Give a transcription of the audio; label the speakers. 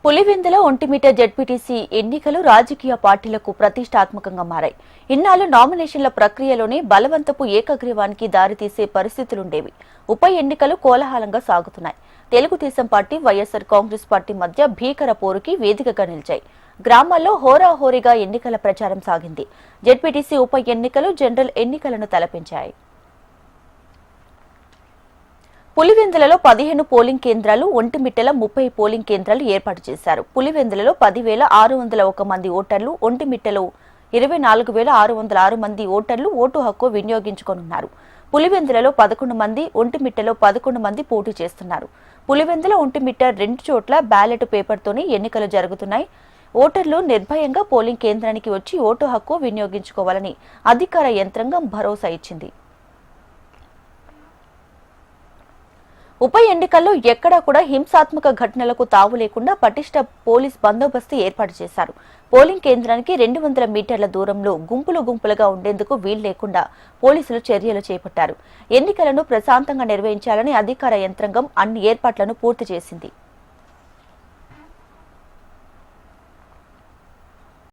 Speaker 1: Pulivendula Vontimitta ZPTC ఎన్నికలు రాజకీయ పార్టీలకు ప్రతిష్టాత్మకంగా మారాయి. ఇన్నాళ్లు నామినేషన్ల ప్రక్రియలోనే బలవంతపు ఏకగ్రీవానికి దారితీసే పరిస్థితులుండేవి. ఉప ఎన్నికలు కోలాహలంగా సాగుతున్నాయి. తెలుగుదేశం పార్టీ, వైఎస్ఆర్ కాంగ్రెస్ పార్టీ మధ్య భీకర పోరుకి వేదికగా నిలిచాయి. గ్రామాల్లో హోరాహోరీగా ఎన్నికల ప్రచారం సాగింది. జెడ్పీటీసీ ఉప ఎన్నికలు జనరల్ ఎన్నికలను తలపించాయి. పులివెందులలో 15 పోలింగ్ కేంద్రాలు, ఒంటిమిట్టలో 30 పోలింగ్ కేంద్రాలు ఏర్పాటు చేశారు. పులివెందులలో 10,601 మంది ఓటర్లు, ఒంటిమిట్టలో 24,606 మంది ఓటర్లు ఓటు హక్కు వినియోగించుకోనున్నారు. పులివెందులలో 11 మంది, ఒంటిమిట్టలో 11 మంది పోటీ చేస్తున్నారు. పులివెందుల, ఒంటిమిట్ట 2 చోట్ల బ్యాలెట్ పేపర్తోనే ఎన్నికలు జరుగుతున్నాయి. ఓటర్లు నిర్భయంగా పోలింగ్ కేంద్రానికి వచ్చి ఓటు హక్కు వినియోగించుకోవాలని అధికార యంత్రాంగం భరోసా ఇచ్చింది. ఉప ఎన్నికల్లో ఎక్కడా కూడా హింసాత్మక ఘటనలకు తావు లేకుండా పటిష్ట పోలీస్ బందోబస్తు ఏర్పాటు చేశారు. పోలింగ్ కేంద్రానికి 200 మీటర్ల దూరంలో గుంపులుగా ఉండేందుకు వీలు లేకుండా పోలీసులు చర్యలు చేపట్టారు. ఎన్నికలను ప్రశాంతంగా నిర్వహించాలని అధికార యంత్రాంగం అన్ని ఏర్పాట్లను పూర్తి చేసింది.